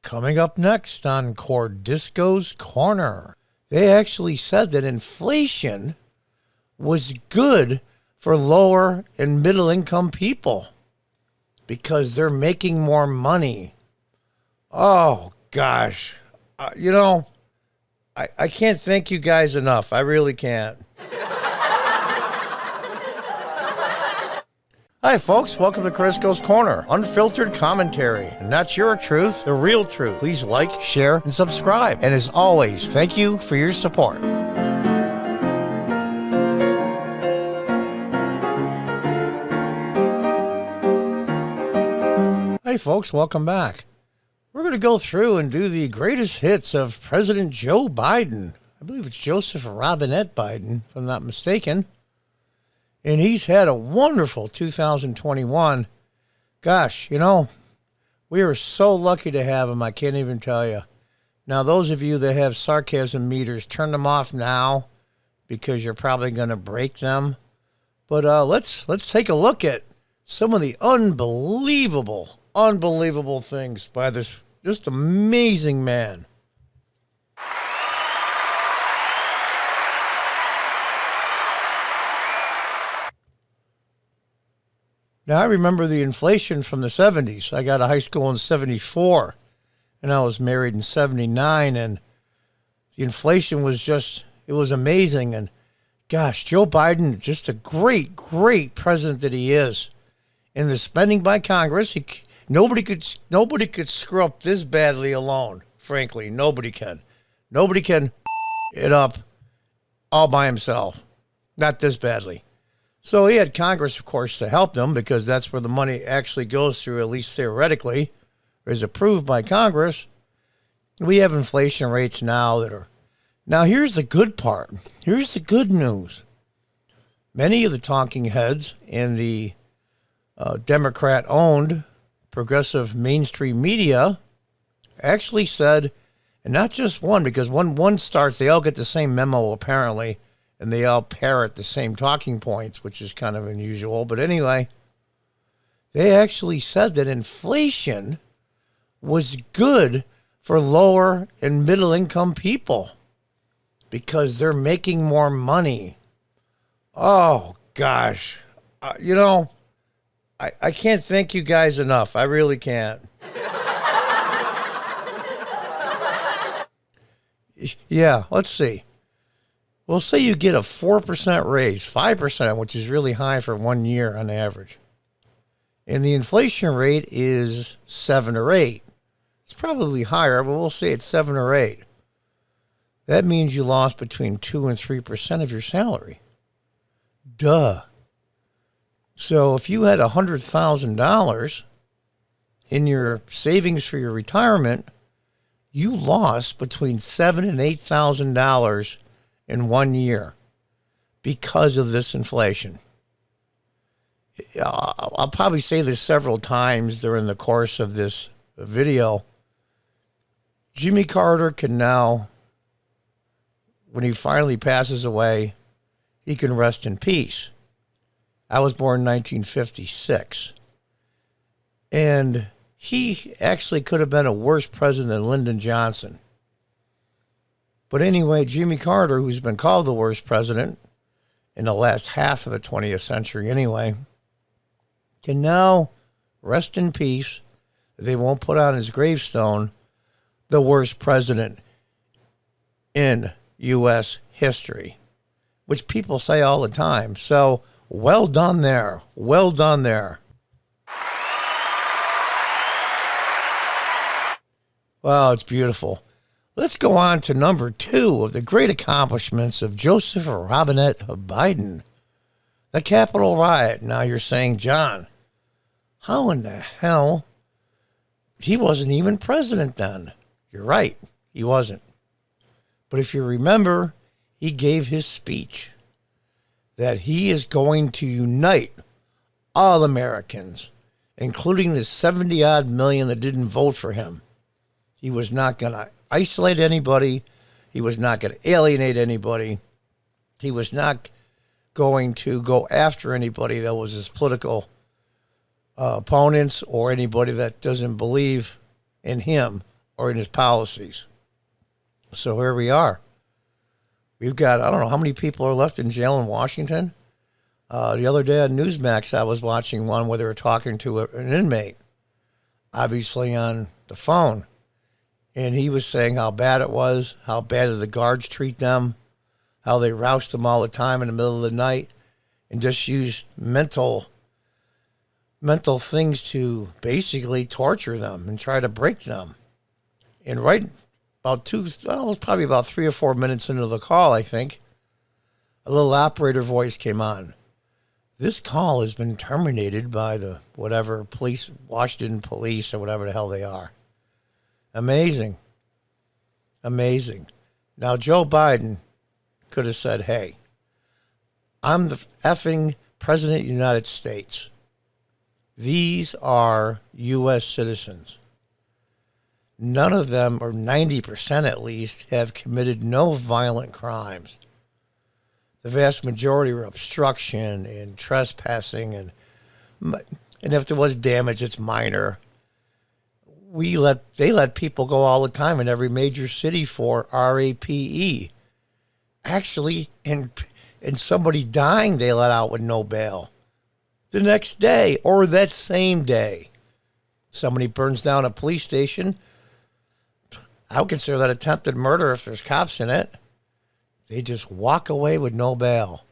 Coming up next on Cordisco's Corner, they actually said that inflation was good for lower and middle income people because they're making more money. Oh, gosh. I can't thank you guys enough. I really can't. Hi, folks. Welcome to Cordisco's Corner. Unfiltered commentary. Not your truth, the real truth. Please like, share, and subscribe. And as always, thank you for your support. Hey, folks. Welcome back. We're going to go through and do the greatest hits of President Joe Biden. I believe it's Joseph Robinette Biden, if I'm not mistaken. And he's had a wonderful 2021. Gosh, we are so lucky to have him, I can't even tell you. Now, those of you that have sarcasm meters, turn them off now because you're probably going to break them. But let's take a look at some of the unbelievable things by this just amazing man. Now, I remember the inflation from the 70s. I got out of high school in 74, and I was married in 79, and the inflation was it was amazing. And gosh, Joe Biden, just a great president that he is. And the spending by Congress, nobody could screw up this badly alone, frankly. Nobody can. Nobody can it up all by himself. Not this badly. So he had Congress, of course, to help them because that's where the money actually goes through, at least theoretically, or is approved by Congress. We have inflation rates now that are... Now, here's the good part. Here's the good news. Many of the talking heads in the Democrat-owned progressive mainstream media actually said, and not just one, because when one starts, they all get the same memo, apparently, and they all parrot the same talking points, which is kind of unusual. But anyway, they actually said that inflation was good for lower and middle income people because they're making more money. Oh, gosh. I can't thank you guys enough. I really can't. Yeah, let's see. Well, say you get a 4% raise, 5%, which is really high for 1 year on average. And the inflation rate is 7 or 8. It's probably higher, but we'll say it's 7 or 8. That means you lost between 2 and 3% of your salary. Duh. So if you had $100,000 in your savings for your retirement, you lost between $7,000 and $8,000 in 1 year because of this inflation. I'll probably say this several times during the course of this video. Jimmy Carter can now, when he finally passes away, he can rest in peace. I was born in 1956. And he actually could have been a worse president than Lyndon Johnson. But anyway, Jimmy Carter, who's been called the worst president in the last half of the 20th century anyway, can now rest in peace. They won't put on his gravestone the worst president in U.S. history, which people say all the time. So, well done there. Well done there. Wow, it's beautiful. Let's go on to number 2 of the great accomplishments of Joseph Robinette Biden, the Capitol riot. Now you're saying, John, how in the hell? He wasn't even president then. You're right, he wasn't. But if you remember, he gave his speech that he is going to unite all Americans, including the 70-odd million that didn't vote for him. He was not going to isolate anybody. He was not going to alienate anybody. He was not going to go after anybody that was his political opponents or anybody that doesn't believe in him or in his policies. So here we are. We've got, I don't know how many people are left in jail in Washington. The other day on Newsmax, I was watching one where they were talking to an inmate, obviously on the phone. And he was saying how bad it was, how bad did the guards treat them, how they roused them all the time in the middle of the night and just used mental things to basically torture them and try to break them. And right about it was probably about 3 or 4 minutes into the call, I think, a little operator voice came on. This call has been terminated by the whatever police, Washington police or whatever the hell they are. Amazing. Amazing. Now, Joe Biden could have said, hey, I'm the effing president of the United States. These are U.S. citizens. None of them, or 90% at least, have committed no violent crimes. The vast majority were obstruction and trespassing, and if there was damage, it's minor. They let people go all the time in every major city for RAPE. Actually, in somebody dying, they let out with no bail. The next day or that same day, somebody burns down a police station. I would consider that attempted murder if there's cops in it. They just walk away with no bail.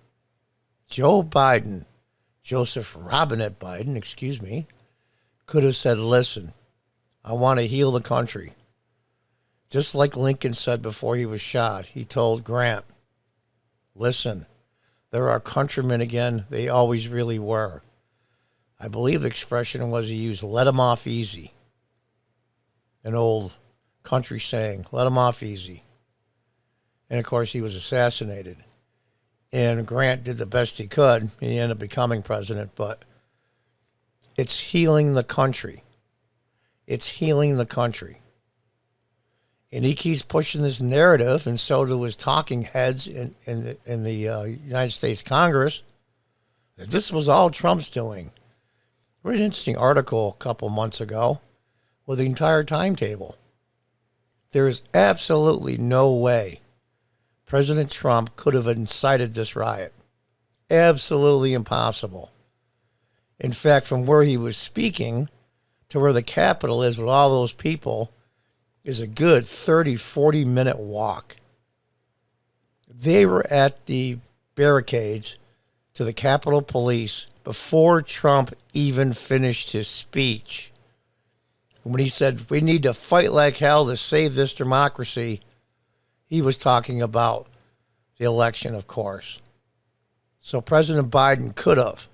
Joe Biden, Joseph Robinette Biden, could have said, listen, I want to heal the country. Just like Lincoln said before he was shot, he told Grant, listen, they're our countrymen again. They always really were. I believe the expression was he used, let them off easy. An old country saying, let them off easy. And, of course, he was assassinated. And Grant did the best he could. He ended up becoming president. But it's healing the country. It's healing the country. And he keeps pushing this narrative, and so do his talking heads in the United States Congress, that this was all Trump's doing. I read an interesting article a couple months ago with the entire timetable. There is absolutely no way President Trump could have incited this riot. Absolutely impossible. In fact, from where he was speaking to where the Capitol is with all those people is a good 30, 40-minute walk. They were at the barricades to the Capitol Police before Trump even finished his speech. When he said, we need to fight like hell to save this democracy, he was talking about the election, of course. So President Biden could have,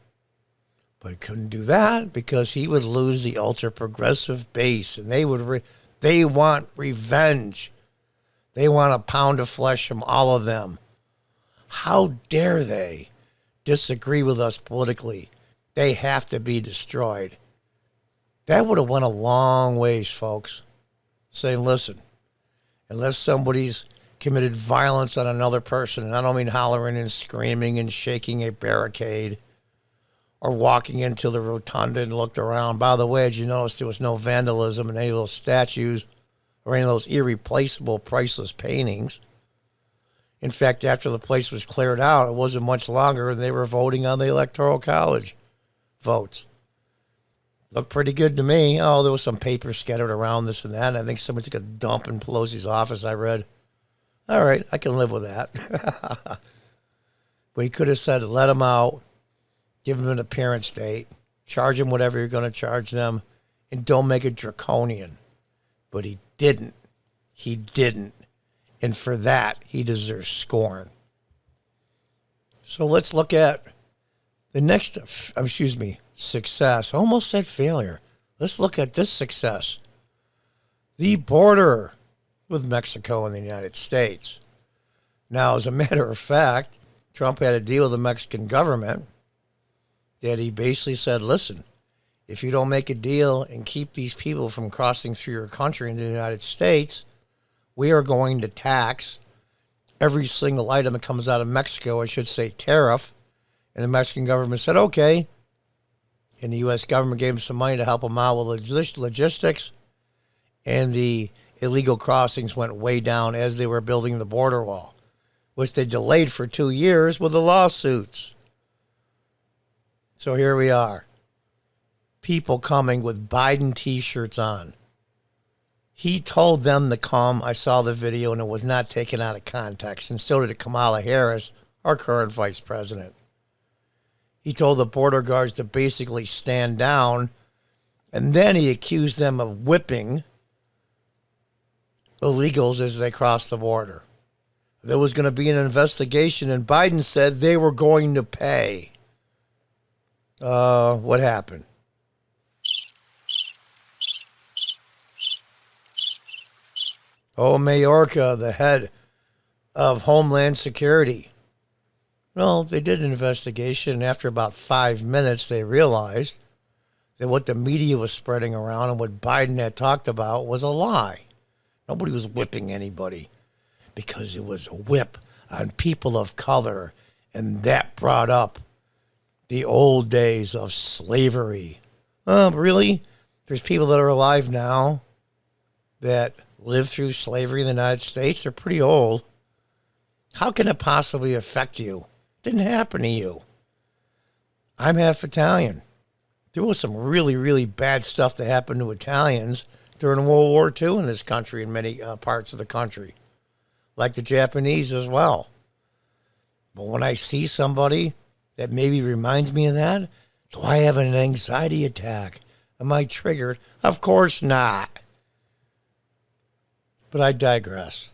but he couldn't do that because he would lose the ultra-progressive base, and they want revenge. They want a pound of flesh from all of them. How dare they disagree with us politically? They have to be destroyed. That would have went a long ways, folks, saying, listen, unless somebody's committed violence on another person, and I don't mean hollering and screaming and shaking a barricade or walking into the rotunda and looked around. By the way, as you notice, there was no vandalism in any of those statues or any of those irreplaceable, priceless paintings. In fact, after the place was cleared out, it wasn't much longer, and they were voting on the Electoral College votes. Looked pretty good to me. Oh, there was some paper scattered around this and that. I think somebody took a dump in Pelosi's office, I read. All right, I can live with that. But he could have said, let them out, give them an appearance date, charge them whatever you're going to charge them, and don't make it draconian. But he didn't. He didn't. And for that, he deserves scorn. So let's look at the next, success. I almost said failure. Let's look at this success. The border with Mexico and the United States. Now, as a matter of fact, Trump had a deal with the Mexican government that he basically said, listen, if you don't make a deal and keep these people from crossing through your country into the United States, we are going to tax every single item that comes out of Mexico, I should say tariff. And the Mexican government said, okay. And the U.S. government gave him some money to help him out with logistics. And the illegal crossings went way down as they were building the border wall, which they delayed for 2 years with the lawsuits. So here we are. People coming with Biden t-shirts on. He told them to come. I saw the video and it was not taken out of context. And so did Kamala Harris, our current vice president. He told the border guards to basically stand down. And then he accused them of whipping illegals as they crossed the border. There was going to be an investigation, and Biden said they were going to pay. What happened? Oh, Mayorkas, the head of Homeland Security. Well, they did an investigation, and after about 5 minutes, they realized that what the media was spreading around and what Biden had talked about was a lie. Nobody was whipping anybody because it was a whip on people of color, and that brought up the old days of slavery. Oh, really? There's people that are alive now that lived through slavery in the United States. They're pretty old. How can it possibly affect you? It didn't happen to you. I'm half Italian. There was some really, really bad stuff that happened to Italians during World War II in this country, in many parts of the country, like the Japanese as well. But when I see somebody that maybe reminds me of that, do I have an anxiety attack? Am I triggered? Of course not. But I digress.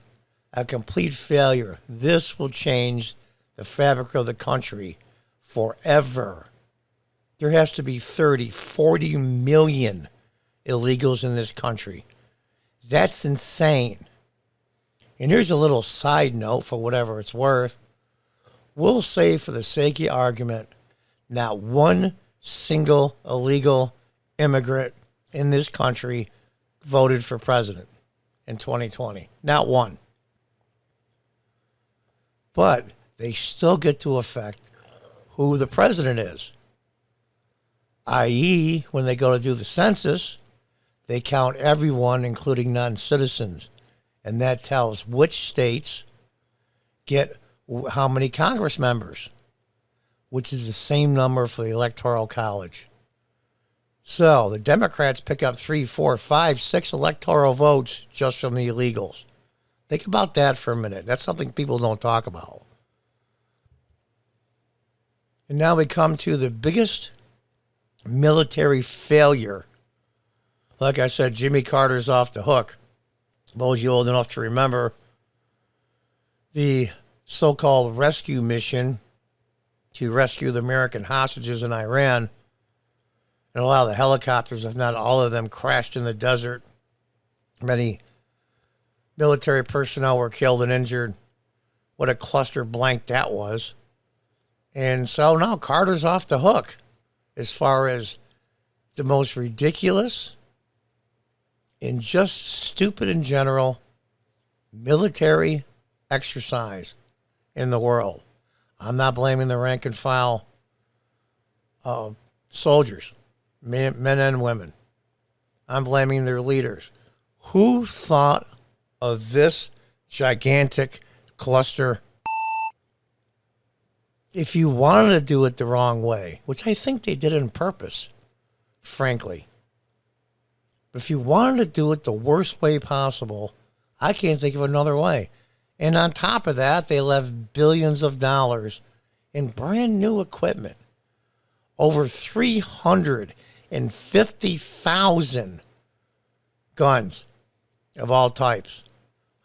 A complete failure. This will change the fabric of the country forever. There has to be 30, 40 million illegals in this country. That's insane. And here's a little side note for whatever it's worth. We'll say, for the sake of argument, not one single illegal immigrant in this country voted for president in 2020. Not one. But they still get to affect who the president is. I.e., when they go to do the census, they count everyone, including non-citizens. And that tells which states get how many Congress members, which is the same number for the Electoral College. So the Democrats pick up 3, 4, 5, 6 electoral votes just from the illegals. Think about that for a minute. That's something people don't talk about. And now we come to the biggest military failure. Like I said, Jimmy Carter's off the hook. Those of you old enough to remember the so-called rescue mission to rescue the American hostages in Iran. And a lot of the helicopters, if not all of them, crashed in the desert. Many military personnel were killed and injured. What a cluster blank that was. And so now Carter's off the hook as far as the most ridiculous and just stupid in general military exercise in the world. I'm not blaming the rank and file soldiers, men and women. I'm blaming their leaders. Who thought of this gigantic cluster? If you wanted to do it the wrong way, which I think they did on purpose, frankly, but if you wanted to do it the worst way possible, I can't think of another way. And on top of that, they left billions of dollars in brand new equipment. Over 350,000 guns of all types.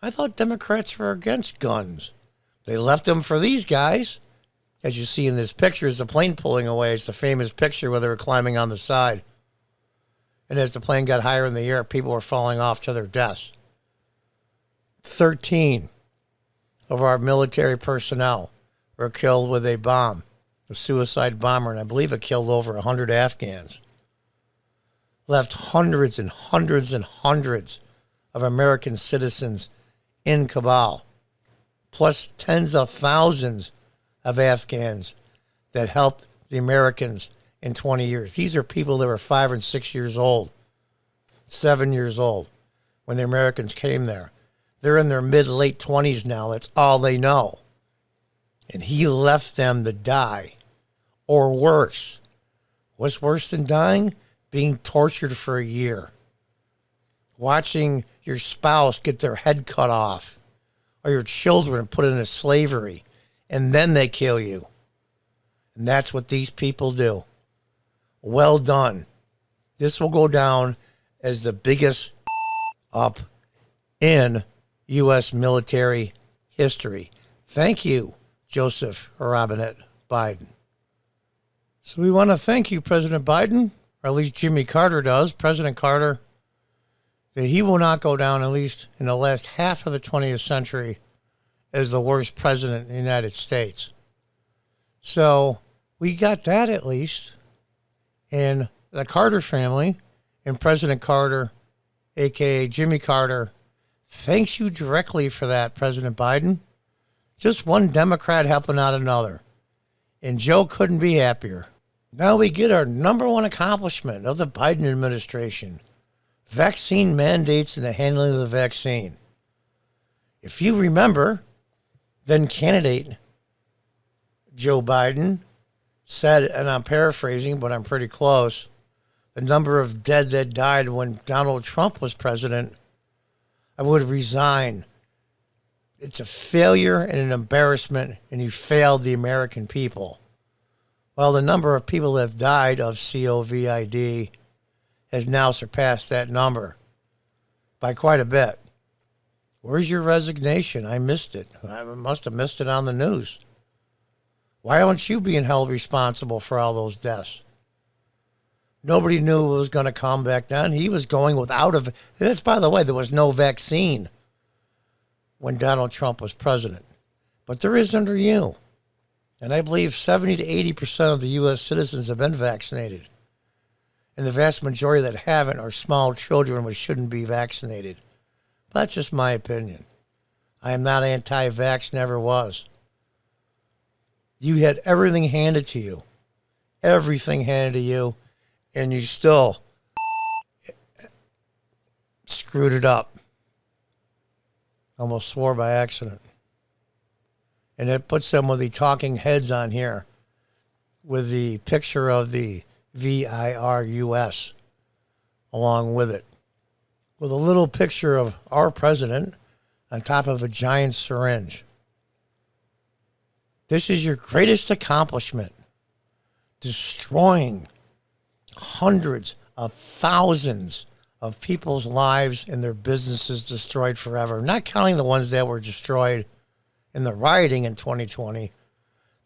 I thought Democrats were against guns. They left them for these guys. As you see in this picture, is the plane pulling away. It's the famous picture where they were climbing on the side. And as the plane got higher in the air, people were falling off to their deaths. 13 of our military personnel were killed with a bomb, a suicide bomber, and I believe it killed over 100 Afghans. Left hundreds and hundreds and hundreds of American citizens in Kabul, plus tens of thousands of Afghans that helped the Americans in 20 years. These are people that were 5 and 6 years old, 7 years old. when the Americans came there. They're in their mid-late 20s now. That's all they know. And he left them to die. Or worse. What's worse than dying? Being tortured for a year. Watching your spouse get their head cut off. Or your children put into slavery. And then they kill you. And that's what these people do. Well done. This will go down as the biggest up in U.S. military history. Thank you, Joseph Robinette Biden. So we want to thank you, President Biden, or at least Jimmy Carter does, President Carter, that he will not go down, at least in the last half of the 20th century, as the worst president in the United States. So we got that at least. And the Carter family and President Carter, a.k.a. Jimmy Carter, thanks you directly for that, President Biden. Just one Democrat helping out another. And Joe couldn't be happier. Now we get our number one accomplishment of the Biden administration. Vaccine mandates and the handling of the vaccine. If you remember, then candidate Joe Biden said, and I'm paraphrasing, but I'm pretty close, the number of dead that died when Donald Trump was president, I would resign. It's a failure and an embarrassment, and you failed the American people. Well, the number of people that have died of COVID has now surpassed that number by quite a bit. Where's your resignation? I missed it. I must have missed it on the news. Why aren't you being held responsible for all those deaths? Nobody knew it was going to come back then. He was going without a... That's, by the way, there was no vaccine when Donald Trump was president. But there is under you. And I believe 70 to 80% of the U.S. citizens have been vaccinated. And the vast majority that haven't are small children which shouldn't be vaccinated. That's just my opinion. I am not anti-vax, never was. You had everything handed to you. Everything handed to you. And you still screwed it up. Almost swore by accident. And it puts some of the talking heads on here with the picture of the VIRUS along with it. With a little picture of our president on top of a giant syringe. This is your greatest accomplishment. Destroying hundreds of thousands of people's lives and their businesses destroyed forever. Not counting the ones that were destroyed in the rioting in 2020.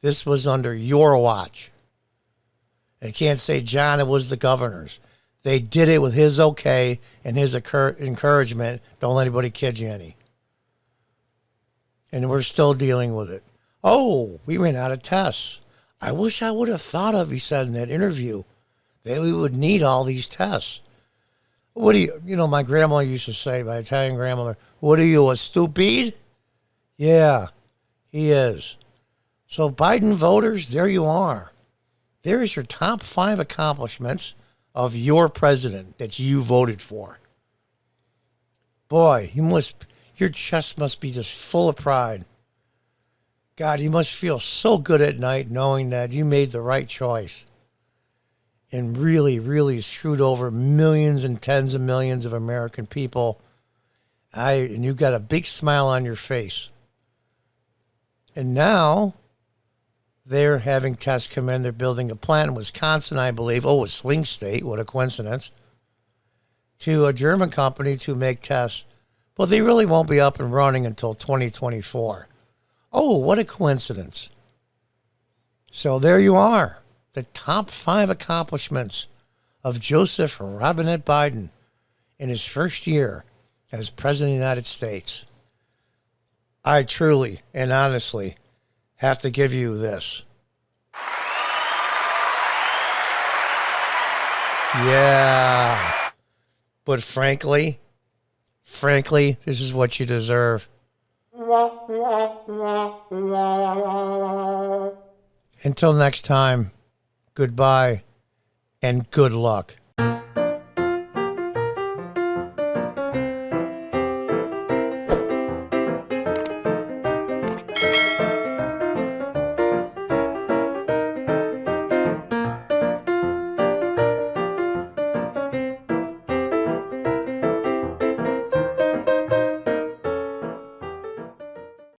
This was under your watch. And you can't say, John, it was the governor's. They did it with his okay and his encouragement. Don't let anybody kid you any. And we're still dealing with it. Oh, we ran out of tests. I wish I would have thought of, he said in that interview, that we would need all these tests. What do you know, my grandma used to say, my Italian grandmother, what are you, a stupid? Yeah, he is. So Biden voters, there you are. There's your top 5 accomplishments of your president that you voted for. Boy, your chest must be just full of pride. God, you must feel so good at night knowing that you made the right choice and really, really screwed over millions and tens of millions of American people. And you got a big smile on your face. And now they're having tests come in. They're building a plant in Wisconsin, I believe. Oh, a swing state. What a coincidence. To a German company to make tests. But they really won't be up and running until 2024. Oh, what a coincidence. So there you are. The top 5 accomplishments of Joseph Robinette Biden in his first year as President of the United States. I truly and honestly have to give you this. Yeah. But frankly, this is what you deserve. Until next time, goodbye and good luck.